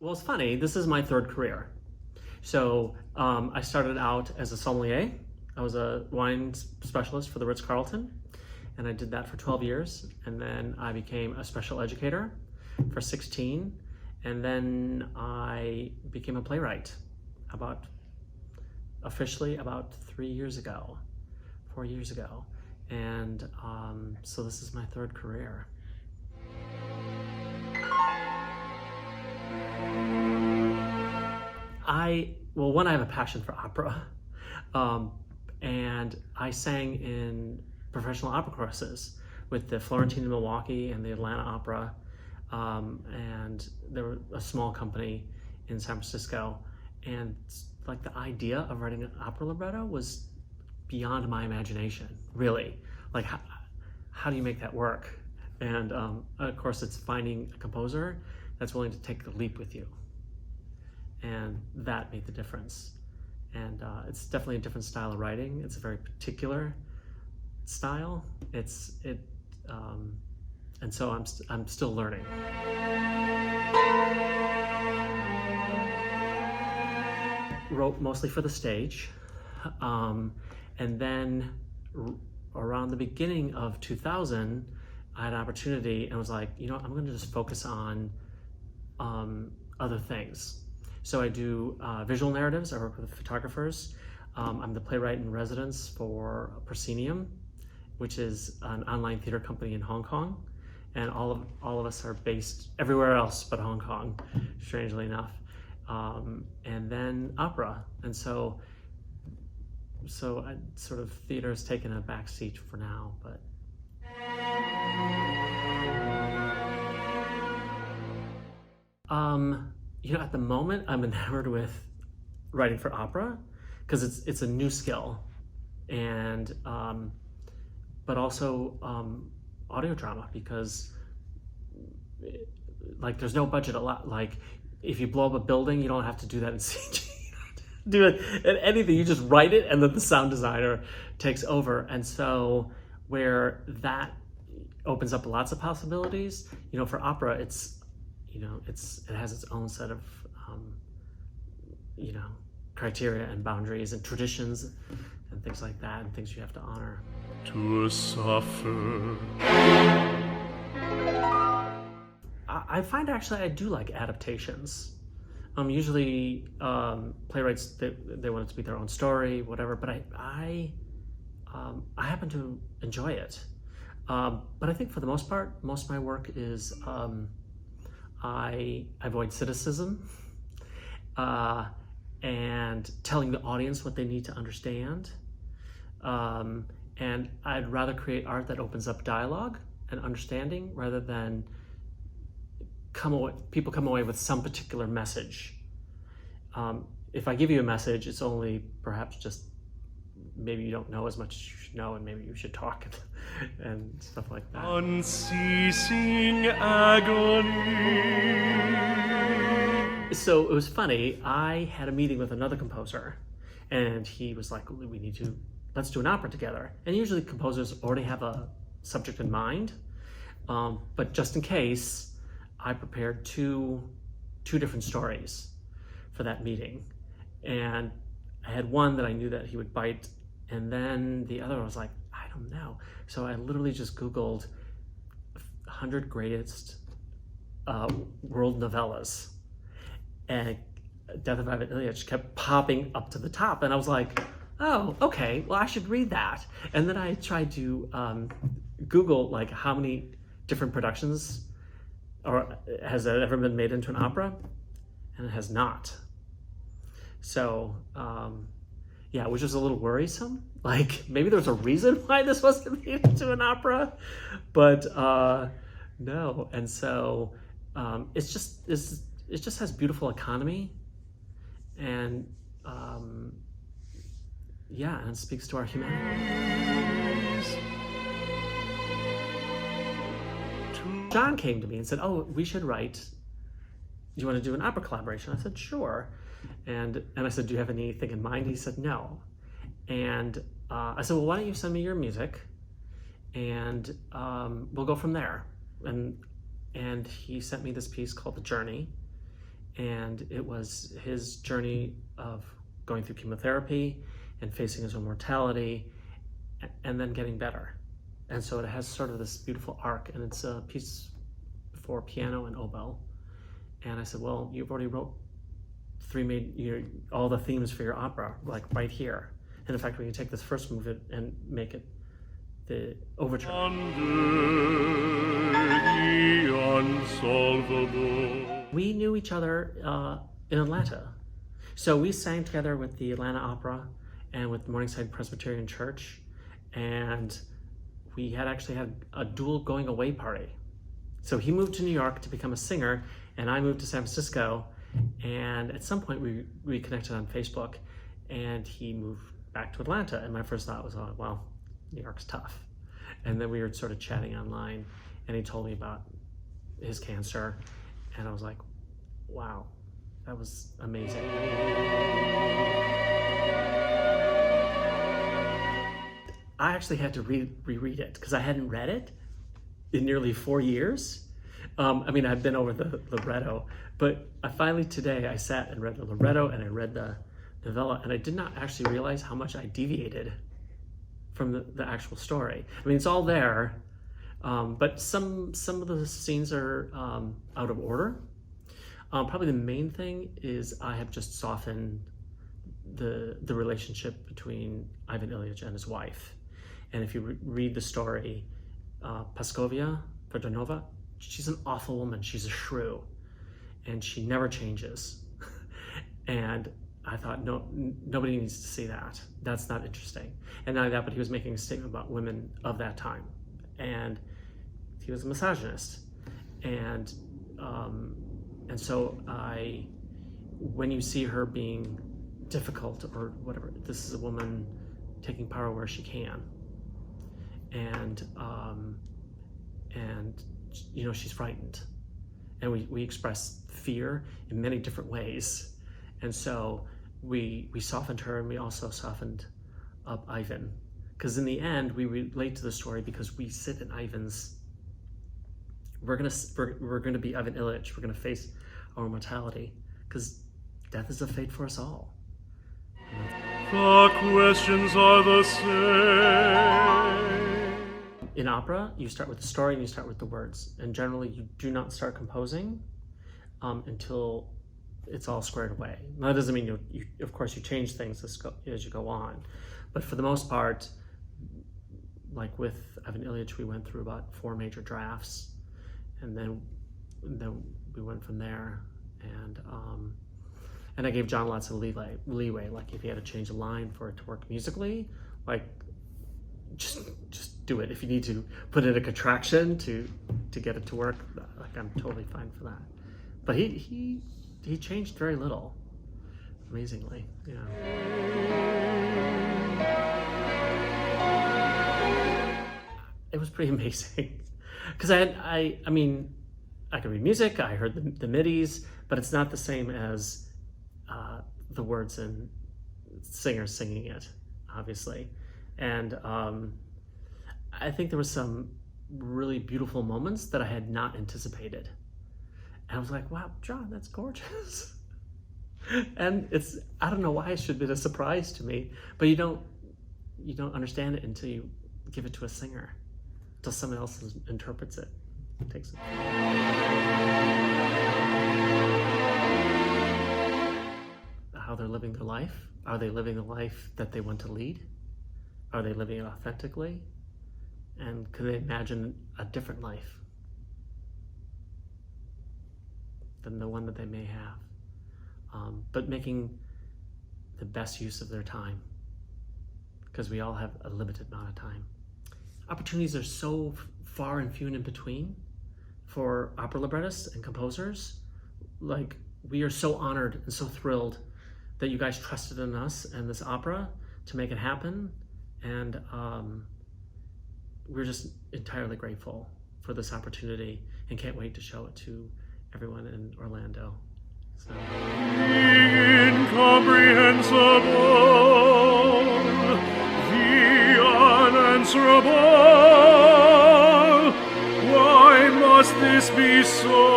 Well, it's funny. This is my third career. So I started out as a sommelier. I was a wine specialist for the Ritz-Carlton, and I did that for 12 years. And then I became a special educator for 16. And then I became a playwright officially about 4 years ago. And so this is my third career. I have a passion for opera, and I sang in professional opera choruses with the Florentine in Milwaukee and the Atlanta Opera, and there was a small company in San Francisco, and like the idea of writing an opera libretto was beyond my imagination, really. Like, how do you make that work? And of course, it's finding a composer that's willing to take the leap with you. And that made the difference. And it's definitely a different style of writing. It's a very particular style. And so I'm still learning. Wrote mostly for the stage, and then around the beginning of 2000, I had an opportunity and was like, I'm going to just focus on other things. So I do visual narratives. I work with photographers. I'm the playwright in residence for Proscenium, which is an online theater company in Hong Kong. And all of us are based everywhere else but Hong Kong, strangely enough. And then opera. And so I sort of, theater has taken a back seat for now, but. At the moment, I'm enamored with writing for opera because it's a new skill, and but also audio drama, because like there's no budget. A lot, like if you blow up a building, you don't have to do that in CG. Do it in anything. You just write it, and then the sound designer takes over. And so where that opens up lots of possibilities, for opera, it has its own set of criteria and boundaries and traditions and things like that, and things you have to honor. To suffer. I find actually I do like adaptations. Usually playwrights, they want it to be their own story, whatever, but I happen to enjoy it. But I think for the most part, most of my work is I avoid cynicism and telling the audience what they need to understand. And I'd rather create art that opens up dialogue and understanding rather than people come away with some particular message. If I give you a message, it's only perhaps just maybe you don't know as much as you should know, and maybe you should talk and stuff like that. Unceasing agony. So it was funny. I had a meeting with another composer, and he was like, let's do an opera together. And usually composers already have a subject in mind, but just in case, I prepared two different stories for that meeting. And I had one that I knew that he would bite, and then the other I was like, I don't know. So I literally just Googled 100 greatest world novellas, and Death of Ivan Ilyich kept popping up to the top, and I was like, oh, okay, well, I should read that. And then I tried to Google like how many different productions or has it ever been made into an opera, and it has not. So which was a little worrisome. Like maybe there's a reason why this wasn't made into an opera, but no. And so it just has beautiful economy, and and it speaks to our humanity. John came to me and said, "Oh, we should write. Do you want to do an opera collaboration?" I said, "Sure." And I said, "Do you have anything in mind?" He said, "No." And I said, "Well, why don't you send me your music, and we'll go from there." And he sent me this piece called "The Journey," And it was his journey of going through chemotherapy and facing his own mortality and then getting better. And so it has sort of this beautiful arc, and it's a piece for piano and oboe. And I said, well, you've already wrote all the themes for your opera, like right here. And in fact, we can take this first movement and make it the overture. We knew each other in Atlanta. So we sang together with the Atlanta Opera and with Morningside Presbyterian Church. And we had actually had a dual going away party. So he moved to New York to become a singer, and I moved to San Francisco. And at some point we connected on Facebook, and he moved back to Atlanta. And my first thought was, oh, well, New York's tough. And then we were sort of chatting online, and he told me about his cancer. And I was like, wow, that was amazing. I actually had to reread it because I hadn't read it in nearly 4 years. I mean, I've been over the libretto, but finally today I sat and read the libretto and I read the novella, and I did not actually realize how much I deviated from the actual story. I mean, it's all there, but some of the scenes are out of order. Probably the main thing is I have just softened the relationship between Ivan Ilyich and his wife. And if you read the story, Paskovia Fedorova, she's an awful woman. She's a shrew, and she never changes. And I thought, no, nobody needs to see that. That's not interesting. And not only that, but he was making a statement about women of that time, and he was a misogynist. And so when you see her being difficult or whatever, this is a woman taking power where she can. And you know, she's frightened, and we express fear in many different ways. And so we softened her, and we also softened up Ivan, because in the end we relate to the story because we sit in Ivan's. We're gonna be Ivan Ilyich. We're gonna face our mortality, because death is a fate for us all. The questions are the same. In opera, you start with the story and you start with the words. And generally, you do not start composing until it's all squared away. Now, that doesn't mean you of course, you change things as you go on. But for the most part, like with Ivan Ilyich, we went through about 4 major drafts. And then we went from there. And I gave John lots of leeway. Like if he had to change a line for it to work musically, like just do it. If you need to put in a contraction to get it to work, like I'm totally fine for that. But he changed very little, amazingly. Yeah. It was pretty amazing because I mean I could read music. I heard the midis, but it's not the same as the words and singers singing it, obviously. And I think there was some really beautiful moments that I had not anticipated. And I was like, wow, John, that's gorgeous. And I don't know why it should be a surprise to me, but you don't understand it until you give it to a singer, until someone else interprets it. Takes it. How they're living their life. Are they living the life that they want to lead? Are they living it authentically? And can they imagine a different life than the one that they may have? But making the best use of their time, because we all have a limited amount of time. Opportunities are so far and few and in between for opera librettists and composers. Like, we are so honored and so thrilled that you guys trusted in us and this opera to make it happen. And we're just entirely grateful for this opportunity and can't wait to show it to everyone in Orlando. So. Incomprehensible, the unanswerable, why must this be so?